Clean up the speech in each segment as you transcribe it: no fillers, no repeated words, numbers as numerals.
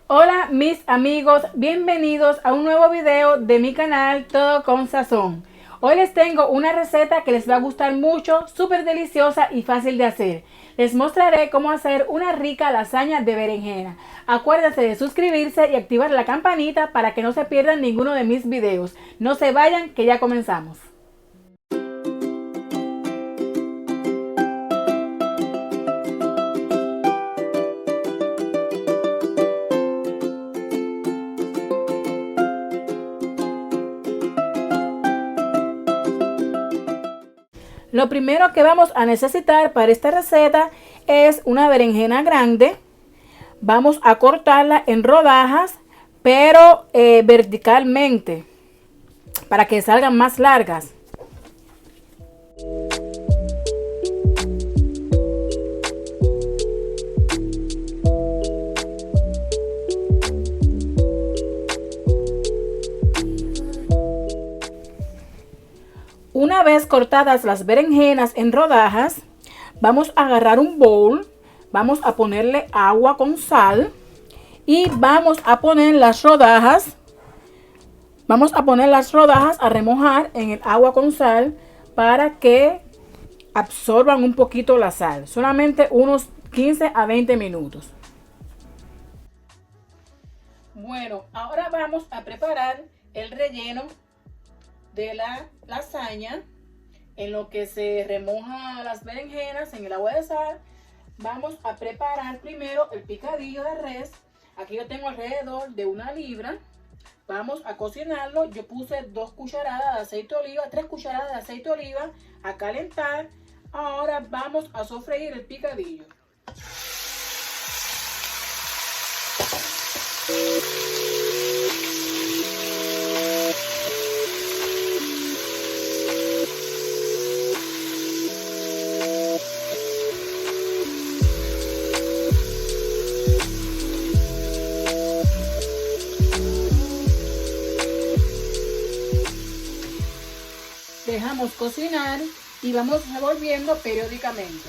Hola mis amigos, bienvenidos a un nuevo video de mi canal Todo con Sazón. Hoy les tengo una receta que les va a gustar mucho, súper deliciosa y fácil de hacer. Les mostraré cómo hacer una rica lasaña de berenjena. Acuérdense de suscribirse y activar la campanita para que no se pierdan ninguno de mis videos. No se vayan, que ya comenzamos. Lo primero que vamos a necesitar para esta receta es una berenjena grande. Vamos a cortarla en rodajas, pero verticalmente, para que salgan más largas. Una vez cortadas las berenjenas en rodajas, vamos a agarrar un bowl, vamos a ponerle agua con sal y vamos a poner las rodajas. Vamos a poner las rodajas a remojar en el agua con sal para que absorban un poquito la sal. Solamente unos 15 a 20 minutos. Bueno, ahora vamos a preparar el relleno de la lasaña. En lo que se remoja las berenjenas en el agua de sal, vamos a preparar primero el picadillo de res. Aquí yo tengo alrededor de 1 libra. Vamos a cocinarlo. Yo puse 2 cucharadas de aceite de oliva, 3 cucharadas de aceite de oliva a calentar. Ahora vamos a sofreír el picadillo. Dejamos cocinar y vamos revolviendo periódicamente.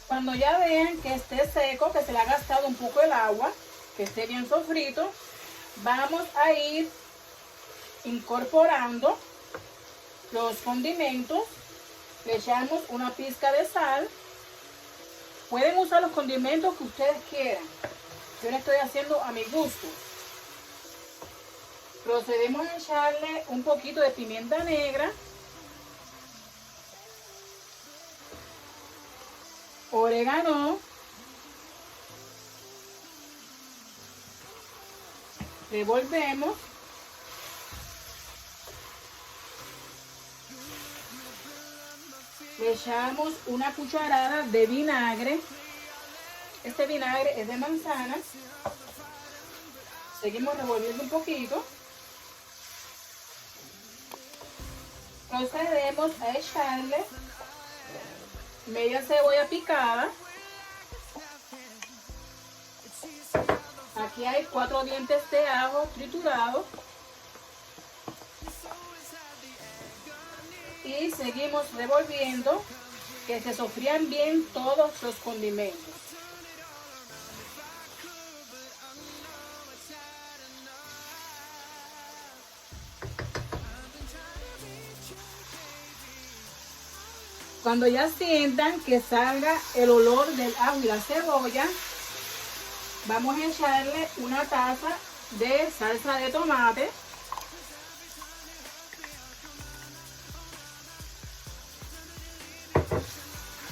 Cuando ya vean que esté seco, que se le ha gastado un poco el agua, que esté bien sofrito, vamos a ir incorporando los condimentos. Le echamos una pizca de sal. Pueden usar los condimentos que ustedes quieran. Yo le estoy haciendo a mi gusto. Procedemos a echarle un poquito de pimienta negra, orégano, revolvemos. Le echamos una cucharada de vinagre. Este vinagre es de manzana. Seguimos revolviendo un poquito. Procedemos a echarle media cebolla picada. Aquí hay 4 dientes de ajo triturados. Y seguimos revolviendo, que se sofrían bien todos los condimentos. Cuando ya sientan que salga el olor del ajo y la cebolla, vamos a echarle una taza de salsa de tomate.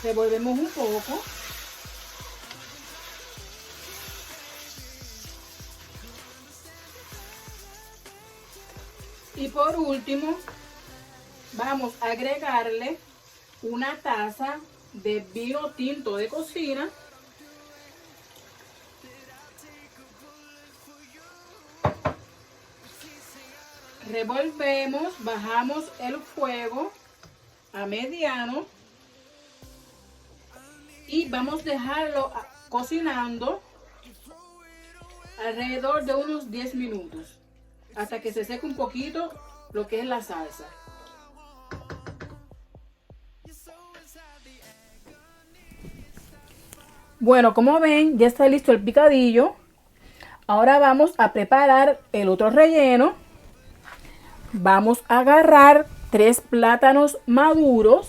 Revolvemos un poco. Y por último, vamos a agregarle una taza de vino tinto de cocina. Revolvemos, bajamos el fuego a mediano y vamos a dejarlo cocinando alrededor de unos 10 minutos hasta que se seque un poquito lo que es la salsa. Bueno, como ven, ya está listo el picadillo. Ahora vamos a preparar el otro relleno. Vamos a agarrar 3 plátanos maduros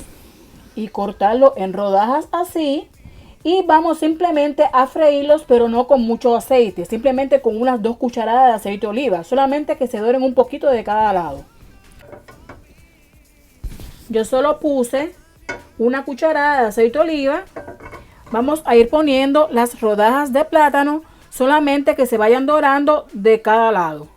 y cortarlo en rodajas así. Y vamos simplemente a freírlos, pero no con mucho aceite. Simplemente con unas 2 cucharadas de aceite de oliva. Solamente que se doren un poquito de cada lado. Yo solo puse una cucharada de aceite de oliva. Vamos a ir poniendo las rodajas de plátano, solamente que se vayan dorando de cada lado.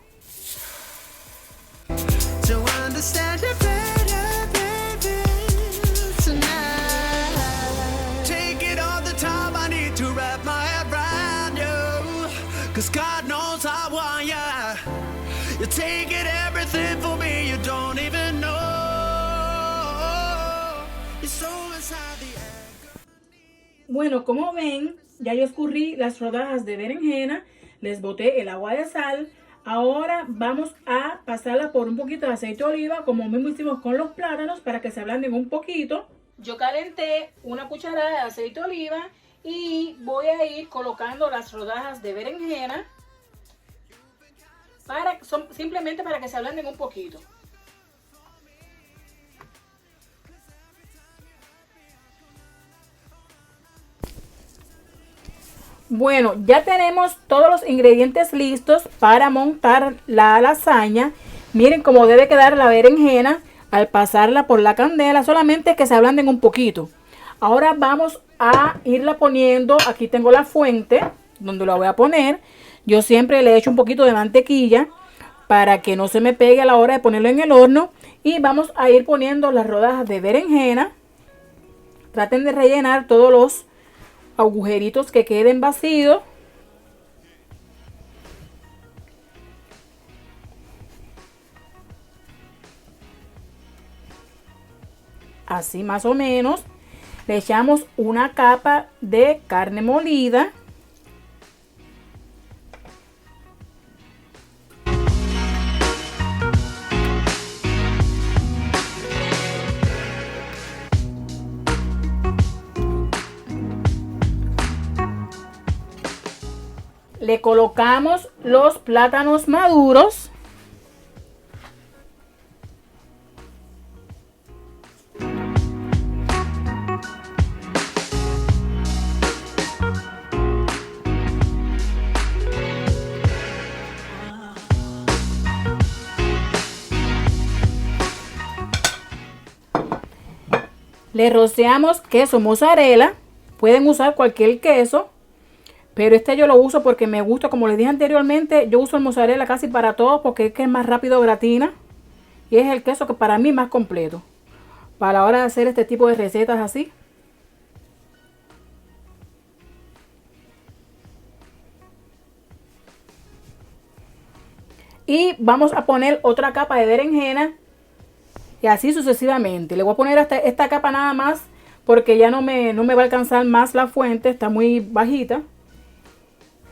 Bueno, como ven, ya yo escurrí las rodajas de berenjena, les boté el agua de sal. Ahora vamos a pasarla por un poquito de aceite de oliva, como mismo hicimos con los plátanos, para que se ablanden un poquito. Yo calenté una cucharada de aceite de oliva y voy a ir colocando las rodajas de berenjena, simplemente para que se ablanden un poquito. Bueno, ya tenemos todos los ingredientes listos para montar la lasaña. Miren cómo debe quedar la berenjena al pasarla por la candela, solamente que se ablanden un poquito. Ahora vamos a irla poniendo. Aquí tengo la fuente donde la voy a poner. Yo siempre le echo un poquito de mantequilla para que no se me pegue a la hora de ponerlo en el horno. Y vamos a ir poniendo las rodajas de berenjena. Traten de rellenar todos los agujeritos que queden vacíos. Así más o menos. Le echamos una capa de carne molida. Le colocamos los plátanos maduros. Le rociamos queso mozzarella. Pueden usar cualquier queso, pero este yo lo uso porque me gusta. Como les dije anteriormente, yo uso el mozzarella casi para todo porque es que es más rápido gratina. Y es el queso que para mí más completo para la hora de hacer este tipo de recetas así. Y vamos a poner otra capa de berenjena. Y así sucesivamente. Le voy a poner hasta esta capa nada más, porque ya no me va a alcanzar más la fuente. Está muy bajita.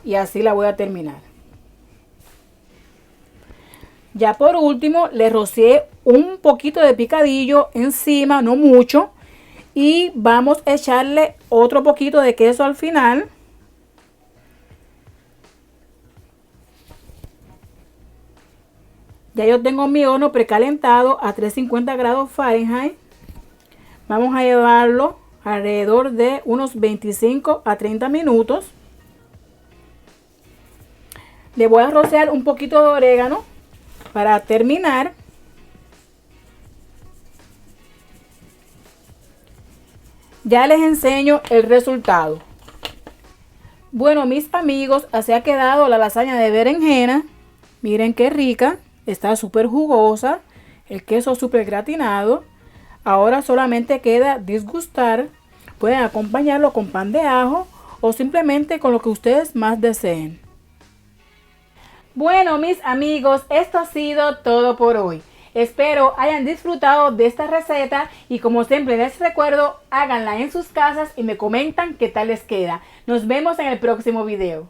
Y así la voy a terminar. Ya por último le rocié un poquito de picadillo encima, no mucho. Y vamos a echarle otro poquito de queso al final. Ya yo tengo mi horno precalentado a 350 grados Fahrenheit. Vamos a llevarlo alrededor de unos 25 a 30 minutos. Le voy a rociar un poquito de orégano para terminar. Ya les enseño el resultado. Bueno, mis amigos, así ha quedado la lasaña de berenjena. Miren qué rica. Está súper jugosa, el queso súper gratinado. Ahora solamente queda disgustar. Pueden acompañarlo con pan de ajo o simplemente con lo que ustedes más deseen. Bueno, mis amigos, esto ha sido todo por hoy. Espero hayan disfrutado de esta receta y como siempre les recuerdo, háganla en sus casas y me comentan qué tal les queda. Nos vemos en el próximo video.